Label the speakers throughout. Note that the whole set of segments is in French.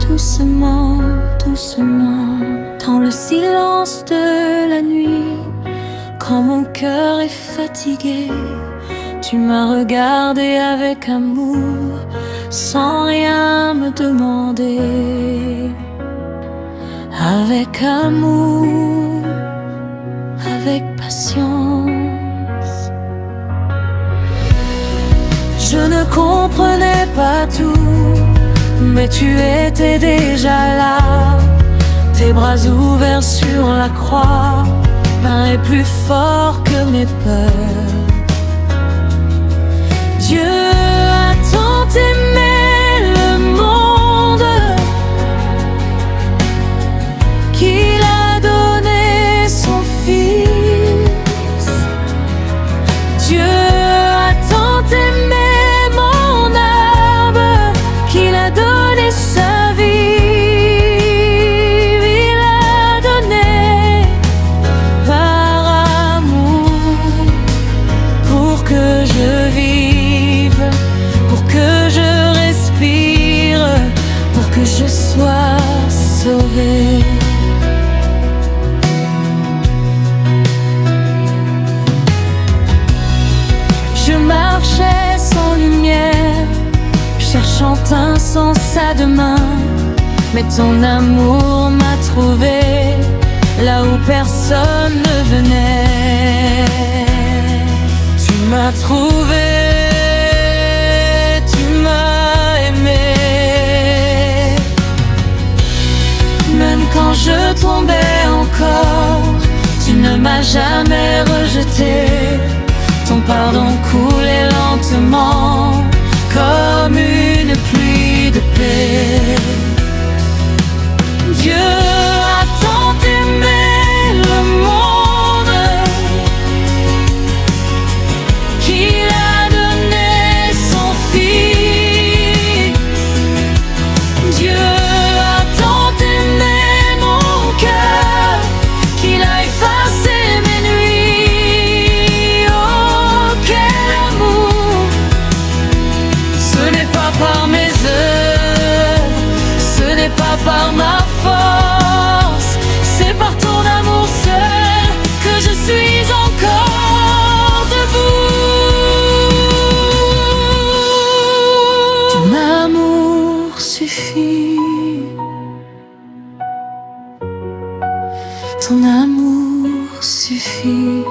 Speaker 1: Doucement, doucement, dans le silence de la nuit, quand mon cœur est fatigué, tu m'as regardé avec amour, sans rien me demander. Avec amour, avec patience. Je ne comprenais pas tout, mais tu étais déjà là. Tes bras ouverts sur la croix parlaient plus fort que mes peurs. Dieu a tant aimé le monde qu'il a donné son Fils. Dieu a tant aimé mon âme qu'il a donné sa vie. Il a donné par amour pour que je vive, pour que je respire, pour que je sois sauvé. Je marchais sans lumière, cherchant un sens à demain, mais ton amour m'a trouvé là où personne ne venait. Tu m'as trouvé, tu m'as aimé. Même quand je tombais encore, tu ne m'as jamais rejeté. Ton pardon coulait lentement comme une pluie de paix. Dieu a tant aimé le monde qu'il a donné son Fils. Dieu a tant aimé mon cœur qu'il a effacé mes nuits. Oh, quel amour! Ce n'est pas par mes œuvres, ce n'est pas par ma force, c'est par ton amour seul que je suis encore debout. Ton amour suffit, ton amour suffit.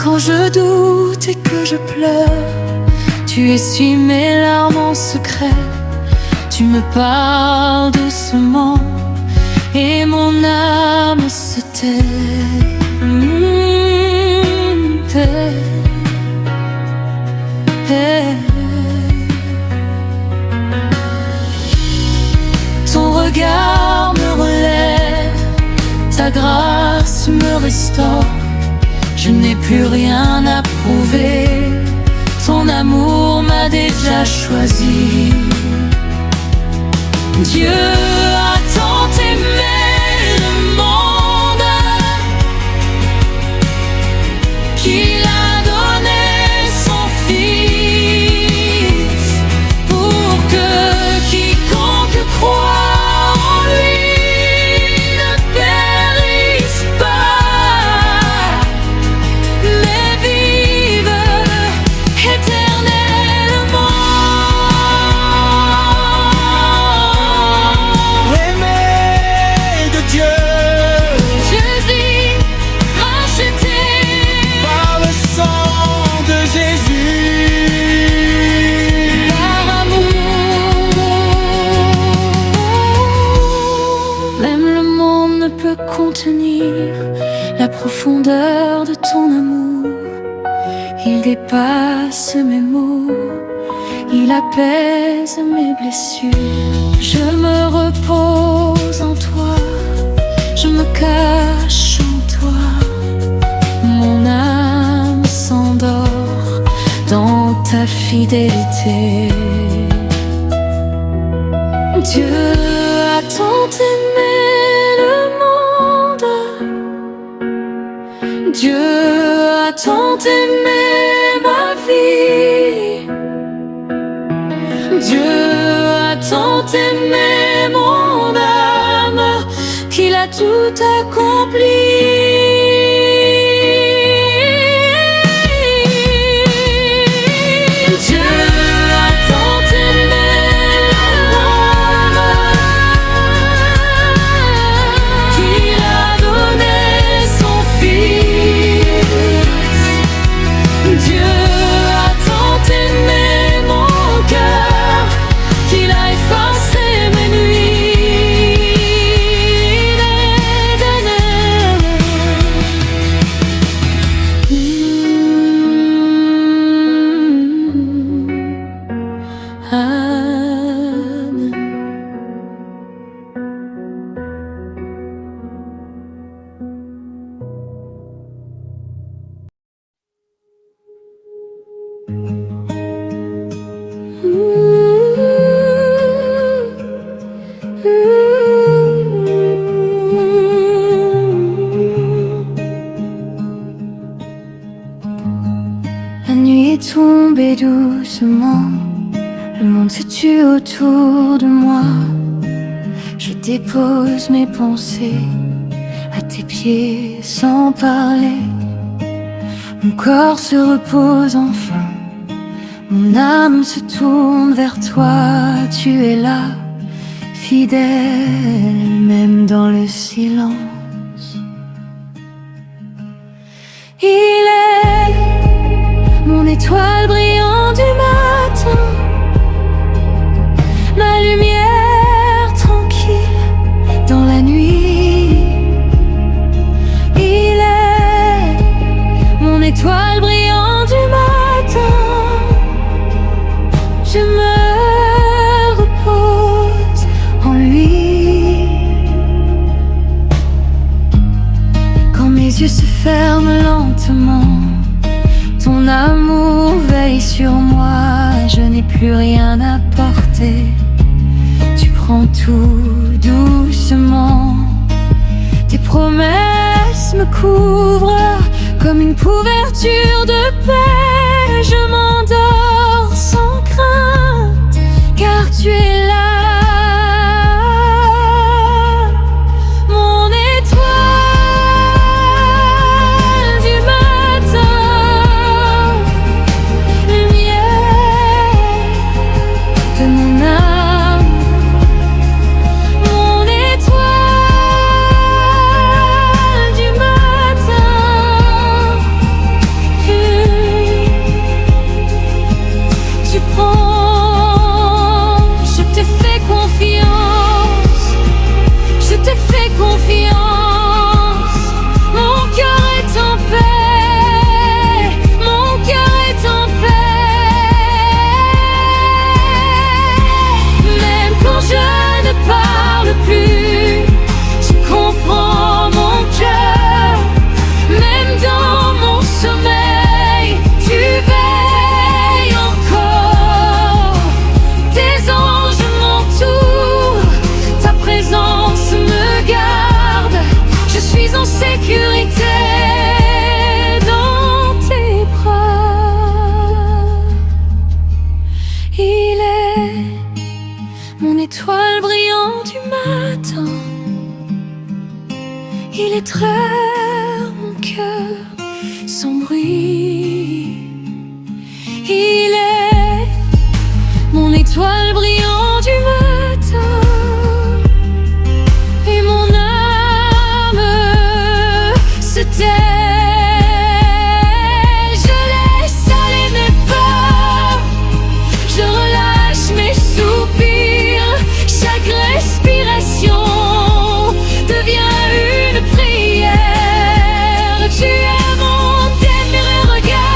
Speaker 1: Quand je doute et que je pleure, tu essuies mes larmes en secret. Tu me parles doucement et mon âme se tait. Ton regard me relève, ta grâce me restaure. Je n'ai plus rien à prouver, ton amour m'a déjà choisi. Dieu a tant aimé le monde qu'il a donné son Fils pour que quiconque croit en lui ne périsse pas, mais vive éternellement.
Speaker 2: L'aimé de Dieu,
Speaker 1: Jésus racheté
Speaker 2: par le sang de Jésus.
Speaker 1: par amour. Même le monde ne peut contenir la profondeur de ton amour. Il dépasse mes mots, il apaise mes blessures. Je me repose en toi, je me cache en toi. ta fidélité. Dieu a tant aimé le monde, Dieu a tant aimé ma vie, Dieu a tant aimé mon âme qu'il a tout accompli. La nuit est tombée doucement, le monde se tue autour de moi. Je dépose mes pensées à tes pieds sans parler. Mon corps se repose enfin, mon âme se tourne vers toi. Tu es là, fidèle, même dans le silence. Il est mon étoile brillante du matin, ma lumière tranquille dans la nuit. Il est mon étoile brillante du matin, je me repose en lui. Quand mes yeux se ferment lentement, ton amour veille sur moi, je n'ai plus rien à porter. Tu prends tout doucement, tes promesses me couvrent comme une couverture de paix. Je m'endors sans crainte, car tu es là. Étoile brillante du matin, il étreint mon cœur sans bruit. Il est mon étoile brillante du matin, et mon âme se tait. Devient une prière. Tu es mon dernier regard.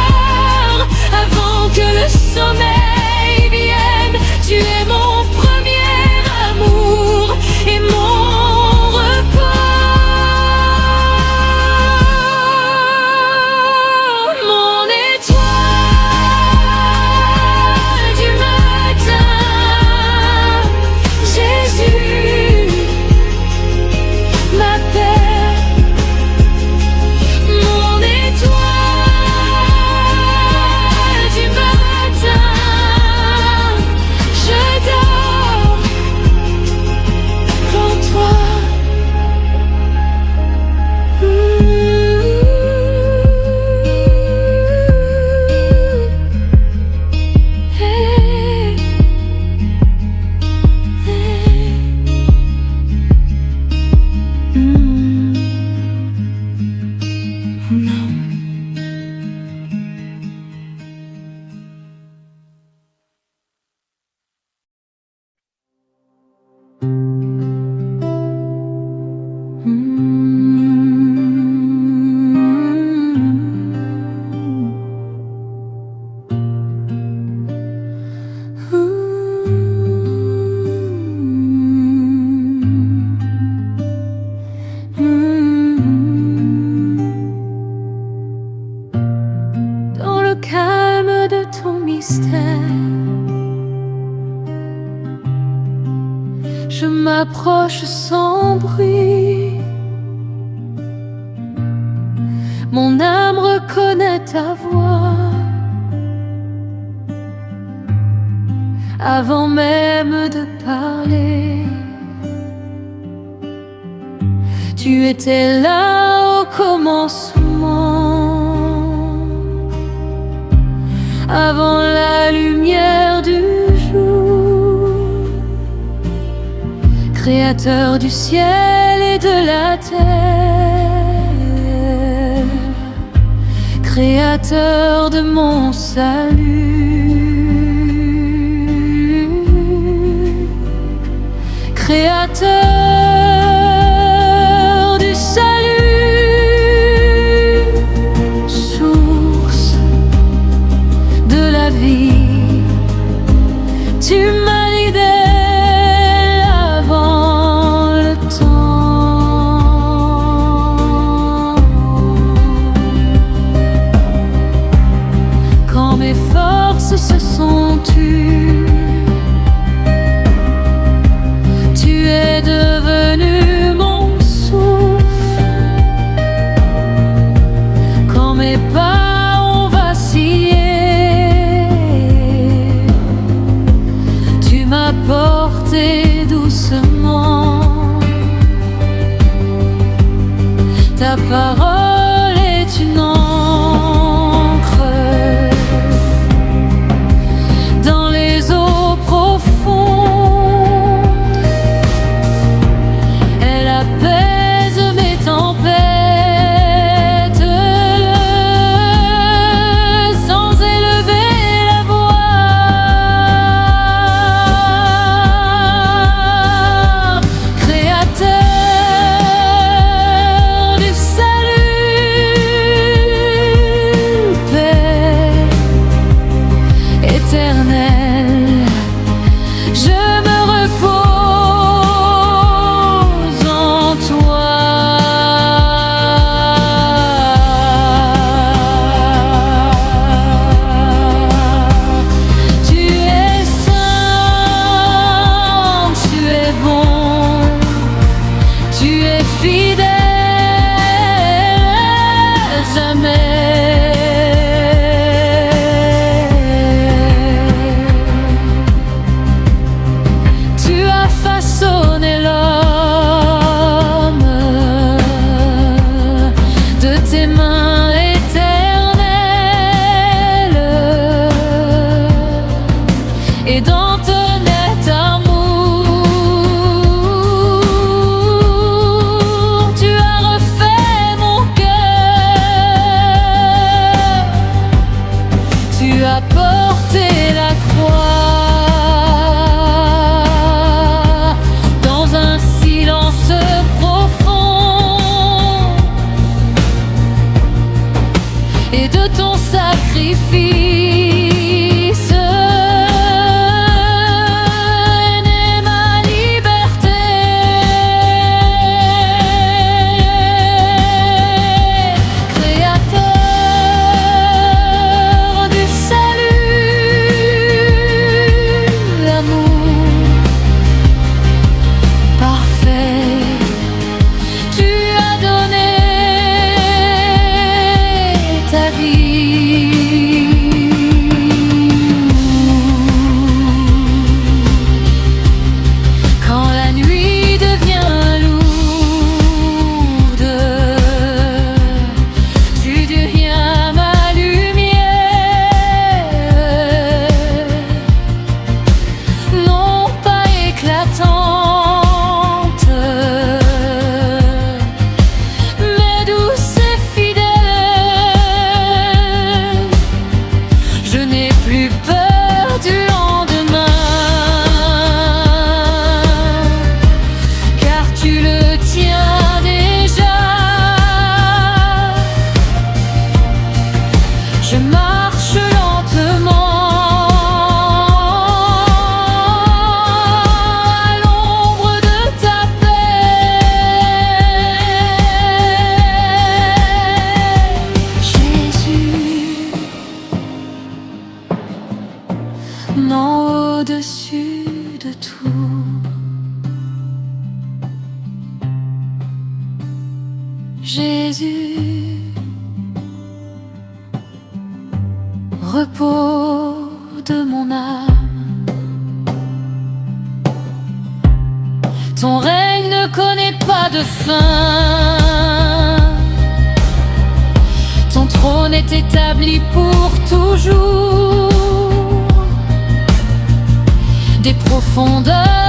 Speaker 1: Mon âme reconnaît ta voix. Avant même de parler, tu étais là au commencement, avant la lumière du jour, créateur du ciel et de la terre, créateur de mon salut. Créateur du salut, source de la vie, tu m'as guidé avant le temps. Quand mes forces se sont tues, devenu mon souffle. Quand mes pas ont vacillé, tu m'as porté doucement. Ta parole est une encre dans les eaux profondes. Et dans ton net amour, tu as refait mon cœur. Tu as porté la croix dans un silence profond. Et de ton sacrifice je marche lentement à l'ombre de ta paix. Jésus, non au-dessus de tout. Jésus, repos de mon âme. Ton règne ne connaît pas de fin. Ton trône est établi pour toujours. Des profondeurs